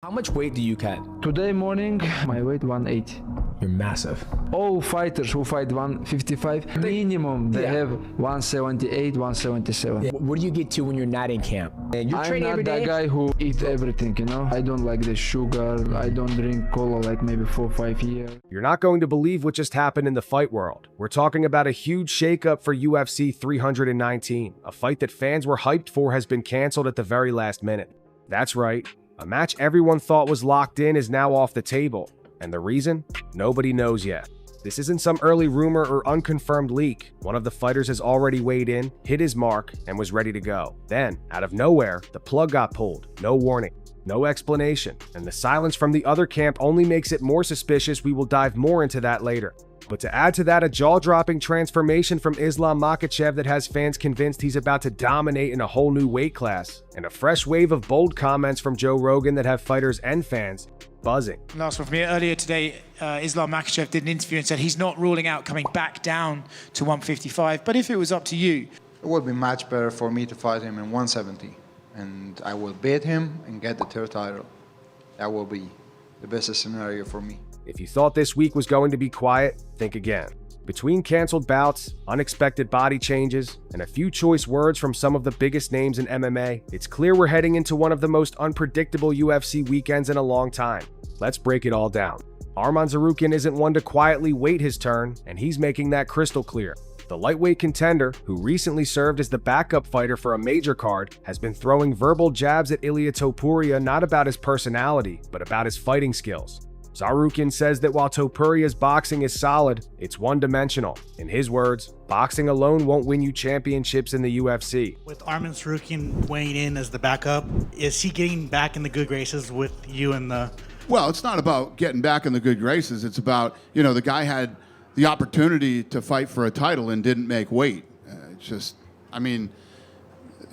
How much weight do you cut? Today morning, my weight 180. You're massive. All fighters who fight 155, minimum they have 178, 177. Yeah. What do you get to when you're not in camp? And you're I'm not that guy who eat everything, you know? I don't like the sugar, I don't drink cola like maybe 4 or 5 years. You're not going to believe what just happened in the fight world. We're talking about a huge shakeup for UFC 319. A fight that fans were hyped for has been canceled at the very last minute. That's right. A match everyone thought was locked in is now off the table. And the reason? Nobody knows yet. This isn't some early rumor or unconfirmed leak. One of the fighters has already weighed in, hit his mark, and was ready to go. Then, out of nowhere, the plug got pulled. No warning, no explanation, and the silence from the other camp only makes it more suspicious. We will dive more into that later. But to add to that, a jaw-dropping transformation from Islam Makhachev that has fans convinced he's about to dominate in a whole new weight class, and a fresh wave of bold comments from Joe Rogan that have fighters and fans buzzing. Last one from me. Earlier today, Islam Makhachev did an interview and said he's not ruling out coming back down to 155, but if it was up to you? It would be much better for me to fight him in 170, and I will beat him and get the third title. That will be the best scenario for me. If you thought this week was going to be quiet, think again. Between canceled bouts, unexpected body changes, and a few choice words from some of the biggest names in MMA, it's clear we're heading into one of the most unpredictable UFC weekends in a long time. Let's break it all down. Arman Tsarukyan isn't one to quietly wait his turn, and he's making that crystal clear. The lightweight contender, who recently served as the backup fighter for a major card, has been throwing verbal jabs at Ilia Topuria not about his personality, but about his fighting skills. Tsarukyan says that while Topuria's boxing is solid, it's one-dimensional. In his words, boxing alone won't win you championships in the UFC. With Arman Tsarukyan weighing in as the backup, is he getting back in the good graces with you and the... Well, it's not about getting back in the good graces. It's about, you know, the guy had the opportunity to fight for a title and didn't make weight. It's just, I mean,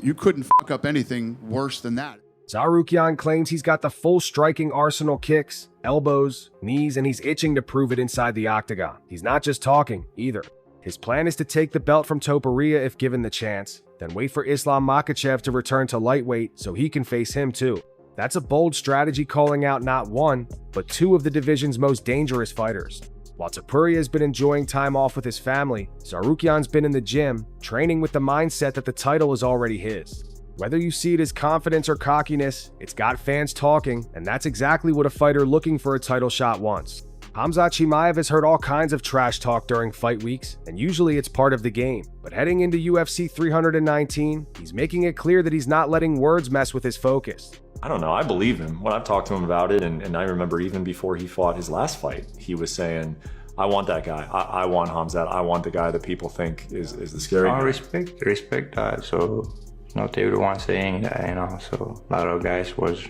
you couldn't fuck up anything worse than that. Tsarukyan claims he's got the full striking arsenal: kicks, elbows, knees, and he's itching to prove it inside the octagon. He's not just talking, either. His plan is to take the belt from Topuria if given the chance, then wait for Islam Makhachev to return to lightweight so he can face him too. That's a bold strategy, calling out not one, but two of the division's most dangerous fighters. While Topuria has been enjoying time off with his family, Tsarukyan's been in the gym, training with the mindset that the title is already his. Whether you see it as confidence or cockiness, it's got fans talking, and that's exactly what a fighter looking for a title shot wants. Khamzat Chimaev has heard all kinds of trash talk during fight weeks, and usually it's part of the game. But heading into UFC 319, he's making it clear that he's not letting words mess with his focus. I don't know, I believe him. When I've talked to him about it, and I remember even before he fought his last fight, he was saying, I want that guy. I want Khamzat. I want the guy that people think is the scary guy. Respect that. So not everyone saying that, you know. So a lot of guys was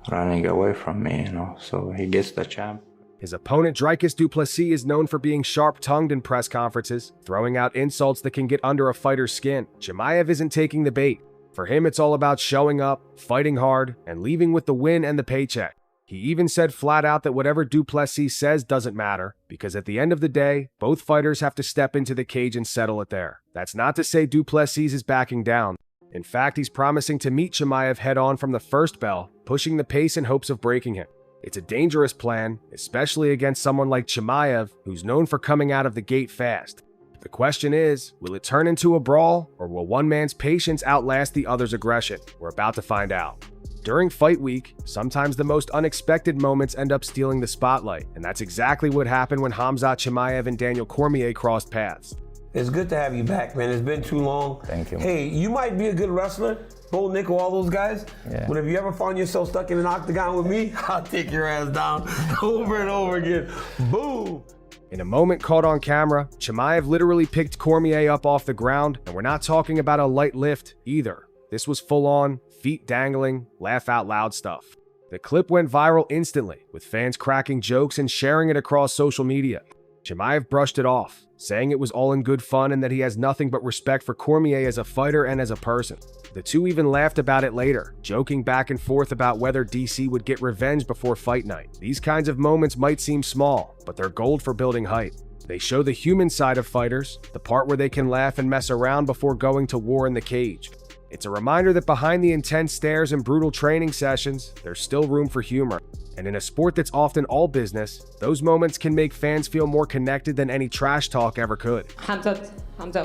running away from me, you know. So he gets the champ. His opponent, Dricus du Plessis, is known for being sharp-tongued in press conferences, throwing out insults that can get under a fighter's skin. Chimaev isn't taking the bait. For him, it's all about showing up, fighting hard, and leaving with the win and the paycheck. He even said flat out that whatever du Plessis says doesn't matter, because at the end of the day, both fighters have to step into the cage and settle it there. That's not to say du Plessis is backing down. In fact, he's promising to meet Chimaev head-on from the first bell, pushing the pace in hopes of breaking him. It's a dangerous plan, especially against someone like Chimaev, who's known for coming out of the gate fast. The question is, will it turn into a brawl, or will one man's patience outlast the other's aggression? We're about to find out. During fight week, sometimes the most unexpected moments end up stealing the spotlight, and that's exactly what happened when Khamzat Chimaev and Daniel Cormier crossed paths. It's good to have you back, man. It's been too long. Thank you. Hey, you might be a good wrestler, Bo, Nickel, all those guys, but if you ever find yourself stuck in an octagon with me, I'll take your ass down over and over again. Boom! In a moment caught on camera, Chimaev literally picked Cormier up off the ground, and we're not talking about a light lift either. This was full-on, feet dangling, laugh-out-loud stuff. The clip went viral instantly, with fans cracking jokes and sharing it across social media. Chimaev brushed it off, saying it was all in good fun and that he has nothing but respect for Cormier as a fighter and as a person. The two even laughed about it later, joking back and forth about whether DC would get revenge before fight night. These kinds of moments might seem small, but they're gold for building hype. They show the human side of fighters, the part where they can laugh and mess around before going to war in the cage. It's a reminder that behind the intense stares and brutal training sessions, there's still room for humor. And in a sport that's often all business, those moments can make fans feel more connected than any trash talk ever could. Khamzat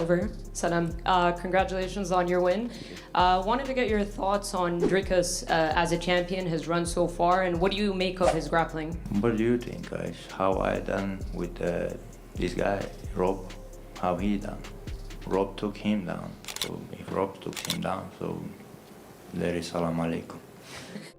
over here. Salam. Congratulations on your win. Wanted to get your thoughts on Dricus as a champion, his run so far, and what do you make of his grappling? What do you think, guys? How I done with this guy, Rob? How he done? Rob took him down. So if Rob took him down, so there is salam alaikum.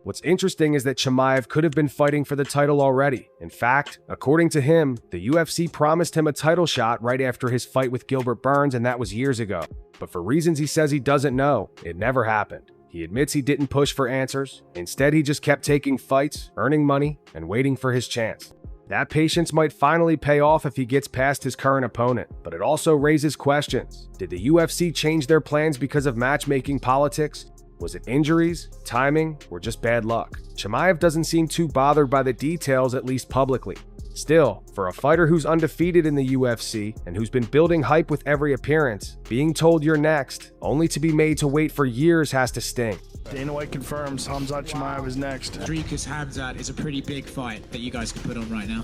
What's interesting is that Chimaev could have been fighting for the title already. In fact, according to him, the UFC promised him a title shot right after his fight with Gilbert Burns, and that was years ago. But for reasons he says he doesn't know, it never happened. He admits he didn't push for answers. Instead, he just kept taking fights, earning money, and waiting for his chance. That patience might finally pay off if he gets past his current opponent, but it also raises questions. Did the UFC change their plans because of matchmaking politics? Was it injuries, timing, or just bad luck? Chimaev doesn't seem too bothered by the details, at least publicly. Still, for a fighter who's undefeated in the UFC and who's been building hype with every appearance, being told you're next, only to be made to wait for years, has to sting. Dana White confirms Khamzat Chimaev is next. Dricus Khamzat is a pretty big fight that you guys could put on right now.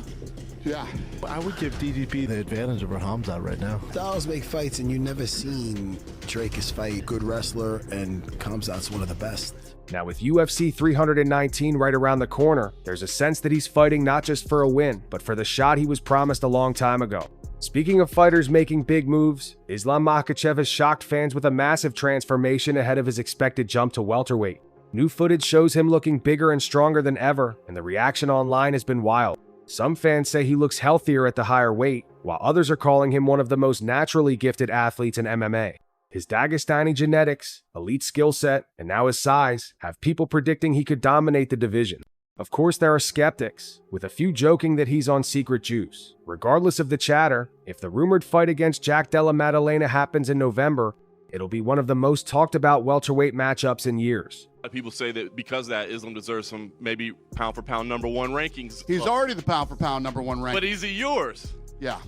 Yeah. I would give DDP the advantage over Khamzat right now. Styles make fights, and you never seen Dricus fight. Good wrestler, and Khamzat's one of the best. Now with UFC 319 right around the corner, there's a sense that he's fighting not just for a win, but for the shot he was promised a long time ago. Speaking of fighters making big moves, Islam Makhachev has shocked fans with a massive transformation ahead of his expected jump to welterweight. New footage shows him looking bigger and stronger than ever, and the reaction online has been wild. Some fans say he looks healthier at the higher weight, while others are calling him one of the most naturally gifted athletes in MMA. His Dagestani genetics, elite skill set, and now his size have people predicting he could dominate the division. Of course, there are skeptics, with a few joking that he's on secret juice. Regardless of the chatter, if the rumored fight against Jack Della Maddalena happens in November, it'll be one of the most talked about welterweight matchups in years. People say that because of that, Islam deserves some maybe pound for pound #1 rankings. He's already the pound for pound #1 ranking. But is he yours? Yeah.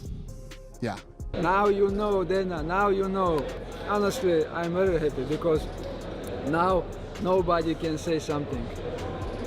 Yeah. Now you know, Dana, now you know. Honestly, I'm very happy because now nobody can say something.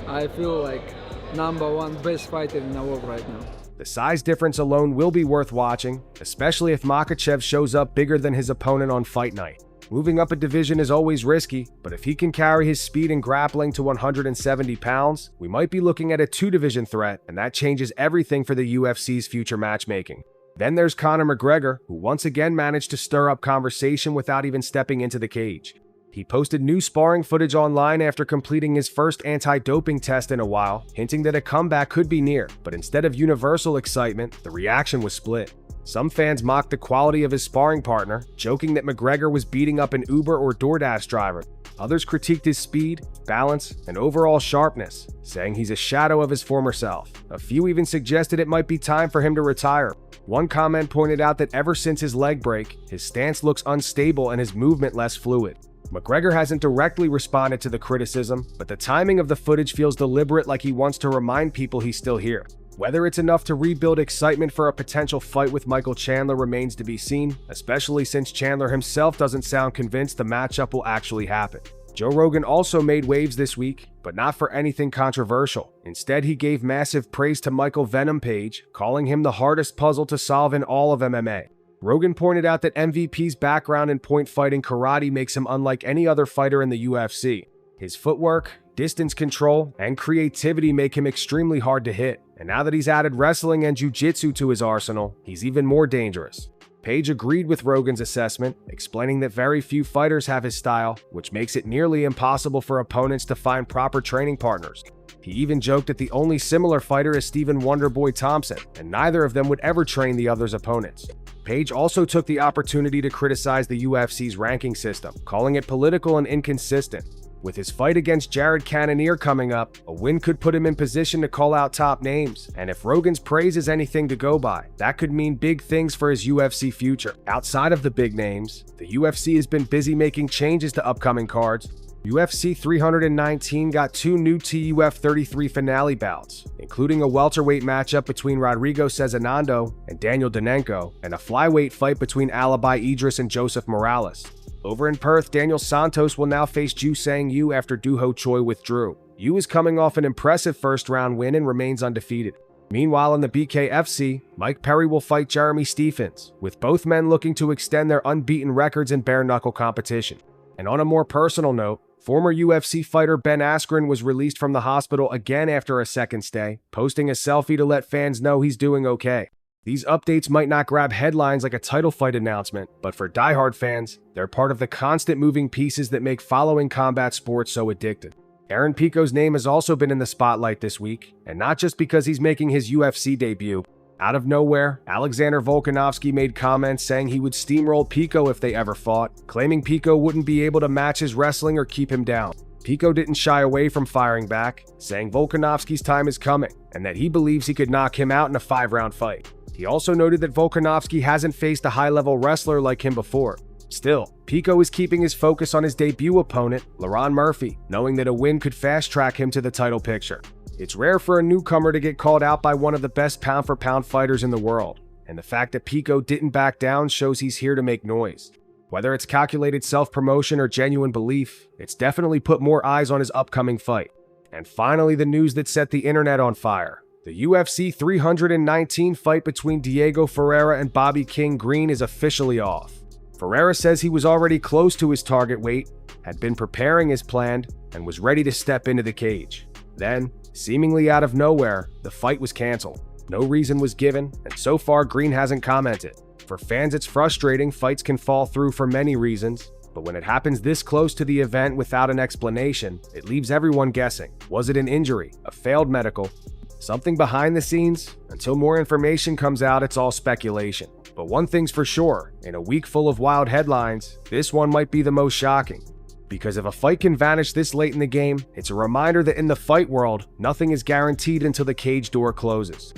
I feel like #1 best fighter in the world right now. The size difference alone will be worth watching, especially if Makhachev shows up bigger than his opponent on fight night. Moving up a division is always risky, but if he can carry his speed and grappling to 170 pounds, we might be looking at a 2-division threat, and that changes everything for the UFC's future matchmaking. Then there's Conor McGregor, who once again managed to stir up conversation without even stepping into the cage. He posted new sparring footage online after completing his first anti-doping test in a while, hinting that a comeback could be near, but instead of universal excitement, the reaction was split. Some fans mocked the quality of his sparring partner, joking that McGregor was beating up an Uber or DoorDash driver. Others critiqued his speed, balance, and overall sharpness, saying he's a shadow of his former self. A few even suggested it might be time for him to retire. One comment pointed out that ever since his leg break, his stance looks unstable and his movement less fluid. McGregor hasn't directly responded to the criticism, but the timing of the footage feels deliberate, like he wants to remind people he's still here. Whether it's enough to rebuild excitement for a potential fight with Michael Chandler remains to be seen, especially since Chandler himself doesn't sound convinced the matchup will actually happen. Joe Rogan also made waves this week, but not for anything controversial. Instead, he gave massive praise to Michael Venom Page, calling him the hardest puzzle to solve in all of MMA. Rogan pointed out that MVP's background in point fighting karate makes him unlike any other fighter in the UFC. His footwork, distance control, and creativity make him extremely hard to hit, and now that he's added wrestling and jiu-jitsu to his arsenal, he's even more dangerous. Page agreed with Rogan's assessment, explaining that very few fighters have his style, which makes it nearly impossible for opponents to find proper training partners. He even joked that the only similar fighter is Stephen Wonderboy Thompson, and neither of them would ever train the other's opponents. Page also took the opportunity to criticize the UFC's ranking system, calling it political and inconsistent. With his fight against Jared Cannonier coming up, a win could put him in position to call out top names, and if Rogan's praise is anything to go by, that could mean big things for his UFC future. Outside of the big names, the UFC has been busy making changes to upcoming cards. UFC 319 got 2 new TUF 33 finale bouts, including a welterweight matchup between Rodrigo Cezinando and Daniel Donenko, and a flyweight fight between Alibi Idris and Joseph Morales. Over in Perth, Daniel Santos will now face Ju Sang Yu after Doo Ho Choi withdrew. Yu is coming off an impressive first-round win and remains undefeated. Meanwhile, in the BKFC, Mike Perry will fight Jeremy Stephens, with both men looking to extend their unbeaten records in bare-knuckle competition. And on a more personal note, former UFC fighter Ben Askren was released from the hospital again after a second stay, posting a selfie to let fans know he's doing okay. These updates might not grab headlines like a title fight announcement, but for diehard fans, they're part of the constant moving pieces that make following combat sports so addictive. Aaron Pico's name has also been in the spotlight this week, and not just because he's making his UFC debut. Out of nowhere, Alexander Volkanovski made comments saying he would steamroll Pico if they ever fought, claiming Pico wouldn't be able to match his wrestling or keep him down. Pico didn't shy away from firing back, saying Volkanovski's time is coming, and that he believes he could knock him out in a 5-round fight. He also noted that Volkanovski hasn't faced a high-level wrestler like him before. Still, Pico is keeping his focus on his debut opponent, Lerone Murphy, knowing that a win could fast-track him to the title picture. It's rare for a newcomer to get called out by one of the best pound-for-pound fighters in the world, and the fact that Pico didn't back down shows he's here to make noise. Whether it's calculated self-promotion or genuine belief, it's definitely put more eyes on his upcoming fight. And finally, the news that set the internet on fire. The UFC 319 fight between Diego Ferreira and Bobby King Green is officially off. Ferreira says he was already close to his target weight, had been preparing as planned, and was ready to step into the cage. Then, seemingly out of nowhere, the fight was canceled. No reason was given, and so far Green hasn't commented. For fans, it's frustrating. Fights can fall through for many reasons, but when it happens this close to the event without an explanation, it leaves everyone guessing. Was it an injury? A failed medical? Something behind the scenes? Until more information comes out, it's all speculation. But one thing's for sure, in a week full of wild headlines, this one might be the most shocking. Because if a fight can vanish this late in the game, it's a reminder that in the fight world, nothing is guaranteed until the cage door closes.